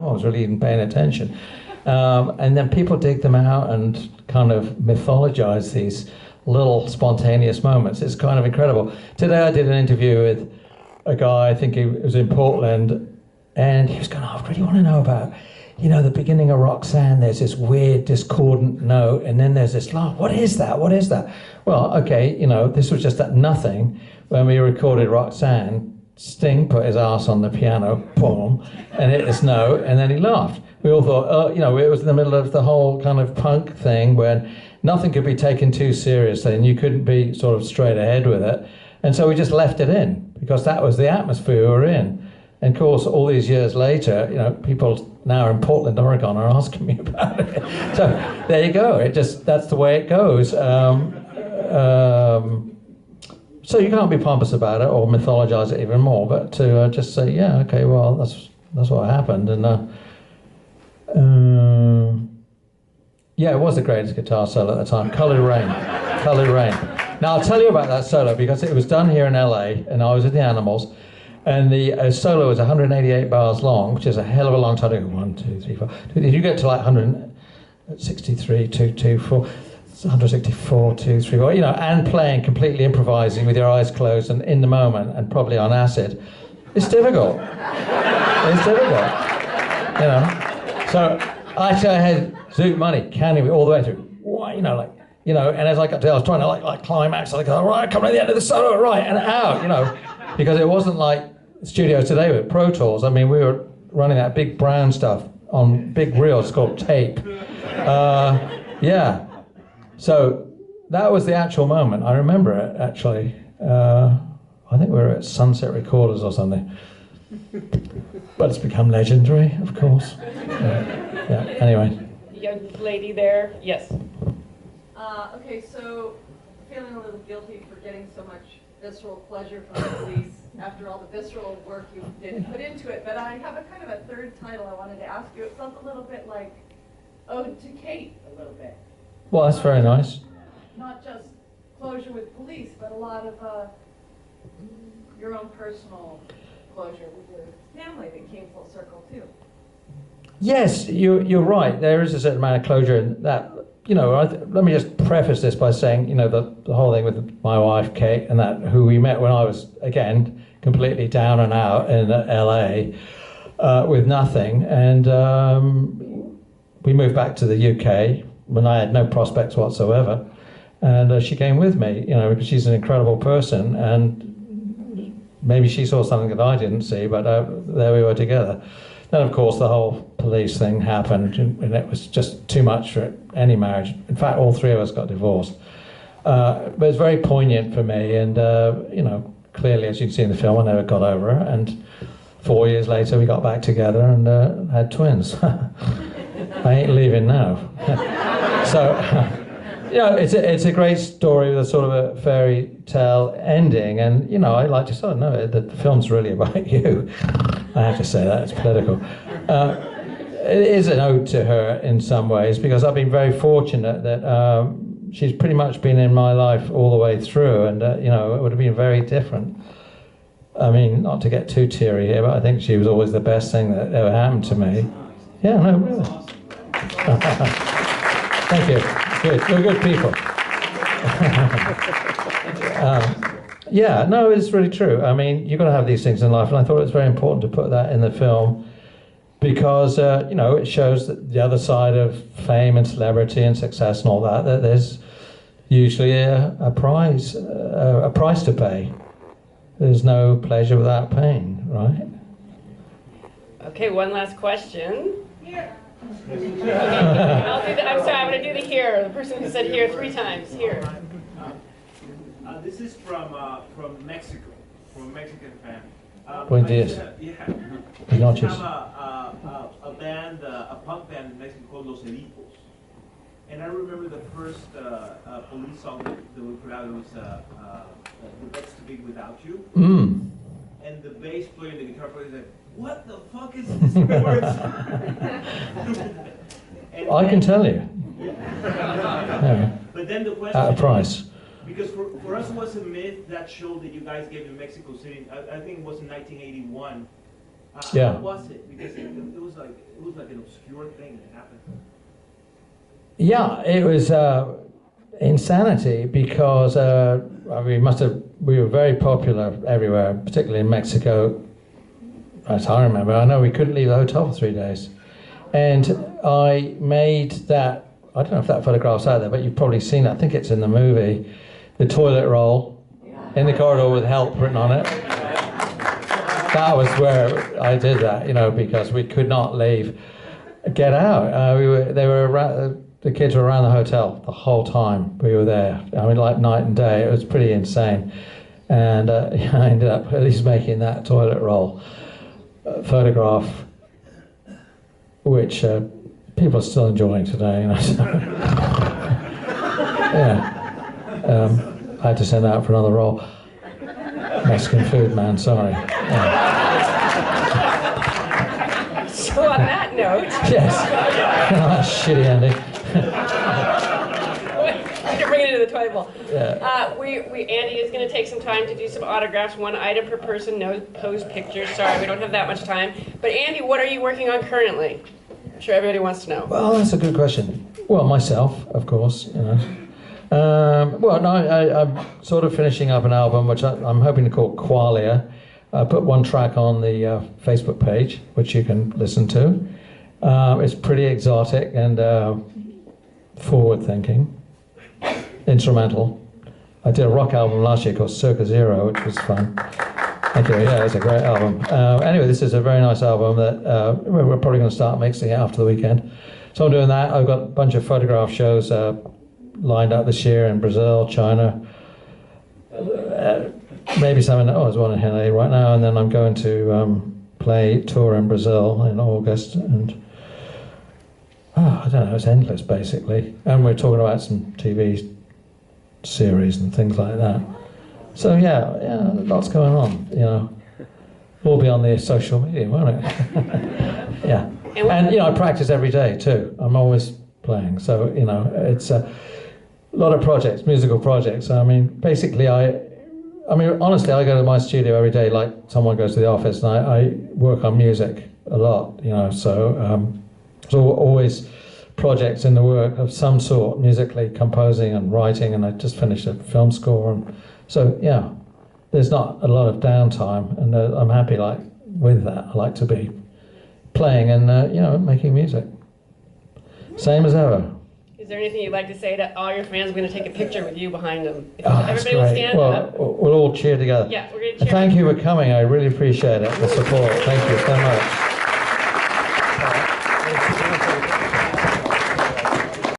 I was really even paying attention. And then people dig them out and kind of mythologize these little spontaneous moments. It's kind of incredible. Today I did an interview with a guy, I think he was in Portland, and he was going, I really want to know about, the beginning of Roxanne. There's this weird discordant note, and then there's this laugh. What is that? What is that? Well, okay, this was just at nothing. When we recorded Roxanne, Sting put his ass on the piano, boom, and hit this note, and then he laughed. We all thought, it was in the middle of the whole kind of punk thing when nothing could be taken too seriously and you couldn't be sort of straight ahead with it. And so we just left it in because that was the atmosphere we were in. And of course, all these years later, people now in Portland, Oregon are asking me about it. So there you go. That's the way it goes. So you can't be pompous about it or mythologize it even more, but to just say, yeah, okay, well, that's what happened. And yeah, it was the greatest guitar solo at the time. Colored Rain. Colored Rain. Now, I'll tell you about that solo because it was done here in LA and I was with the Animals. And the solo was 188 bars long, which is a hell of a long time to go. 1, 2, 3, 4. If you get to like 163, 2, 2, 4, 164, 2, 3, 4, and playing, completely improvising with your eyes closed and in the moment and probably on acid, it's difficult. It's difficult, So actually I had Zoot Money counting me all the way through. And as I got to, I was trying to like climax, like, all right, come to the end of the solo, right, and out, because it wasn't like studios today with Pro Tools. I mean, we were running that big brown stuff on big reels called tape. Yeah. So that was the actual moment. I remember it, actually. I think we were at Sunset Recorders or something. But it's become legendary, of course. Yeah. Anyway. Young lady there, yes. Okay, so feeling a little guilty for getting so much visceral pleasure from the police after all the visceral work you did put into it, but I have a kind of a third title I wanted to ask you. It felt a little bit like Ode to Kate, a little bit. Well, that's very nice. Not just closure with police, but a lot of your own personal closure with your family that came full circle too. Yes, you're right. There is a certain amount of closure in that. Let me just preface this by saying, the whole thing with my wife, Kate, and that who we met when I was, again, completely down and out in LA with nothing. And we moved back to the UK when I had no prospects whatsoever. And she came with me, because she's an incredible person. And maybe she saw something that I didn't see, but there we were together. Then, of course, the whole police thing happened, and it was just too much for any marriage. In fact, all three of us got divorced. But it's very poignant for me, and, clearly, as you can see in the film, I never got over her. And 4 years later, we got back together and had twins. I ain't leaving now. So, it's a great story with a sort of a fairy tale ending, and, I like to say, no, the film's really about you. I have to say that, it's political. It is an ode to her in some ways, because I've been very fortunate that she's pretty much been in my life all the way through, and it would have been very different. I mean, not to get too teary here, but I think she was always the best thing that ever happened to me. Yeah, no, really. Thank you. Good. You're good people. Yeah, no, it's really true. I mean, you've got to have these things in life, and I thought it was very important to put that in the film because, it shows that the other side of fame and celebrity and success and all that there's usually a price to pay. There's no pleasure without pain, right? Okay, one last question. Here. Okay, I'm sorry, I'm going to do the here. The person who said here 3 times. Here. This is from Mexico, from a Mexican family. Buen días. Yeah. Buenas We noches. have a band, a punk band in Mexico called Los Edipos. And I remember the first police song that we put out was The Bed's Too Big Without You. Mm. And the bass player and the guitar player said, what the fuck is this words? I can tell you. Yeah. But then the question At a price. Because for us it was a myth, that show that you guys gave in Mexico City, I think it was in 1981, Yeah. How was it? Because it was like an obscure thing that happened. Yeah, it was insanity because we were very popular everywhere, particularly in Mexico. As I remember, I know we couldn't leave the hotel for 3 days, and I made that. I don't know if that photograph's out there, but you've probably seen it. I think it's in the movie. The toilet roll in the corridor with help written on it. That was where I did that, because we could not get out. The kids were around the hotel the whole time we were there. I mean, like night and day. It was pretty insane. And I ended up at least making that toilet roll photograph, which people are still enjoying today. So. I had to send out for another roll. Mexican food, man, sorry. Yeah. So on that note... Yes. Shitty ending. You're bringing it to the toilet bowl. Yeah. Andy is going to take some time to do some autographs, 1 item per person, no pose pictures. Sorry, we don't have that much time. But Andy, what are you working on currently? I'm sure everybody wants to know. Well, that's a good question. Well, myself, of course, I'm sort of finishing up an album, which I'm hoping to call Qualia. I put 1 track on the Facebook page, which you can listen to. It's pretty exotic and forward-thinking, instrumental. I did a rock album last year called Circa Zero, which was fun. Thank you. Yeah, it's a great album. Anyway, this is a very nice album that we're probably going to start mixing it after the weekend. So I'm doing that. I've got a bunch of photograph shows lined up this year in Brazil, China, maybe some there's one in LA right now, and then I'm going to tour in Brazil in August, and I don't know, it's endless basically. And we're talking about some TV series and things like that. So yeah, lots going on, Will be on the social media, won't it? Yeah. And I practice every day too. I'm always playing, so it's a lot of projects, musical projects. I mean, basically, honestly, I go to my studio every day like someone goes to the office, and I work on music a lot, so there's always projects in the work of some sort, musically, composing and writing, and I just finished a film score, and so yeah, there's not a lot of downtime, and I'm happy with that. I like to be playing and making music, same as ever. Is there anything you'd like to say to all your fans? We're going to take a picture with you behind them. If That's everybody will great. stand up. We'll all cheer together. Yeah, we're going to cheer. Thank you for coming. I really appreciate it, the support. Thank you so much.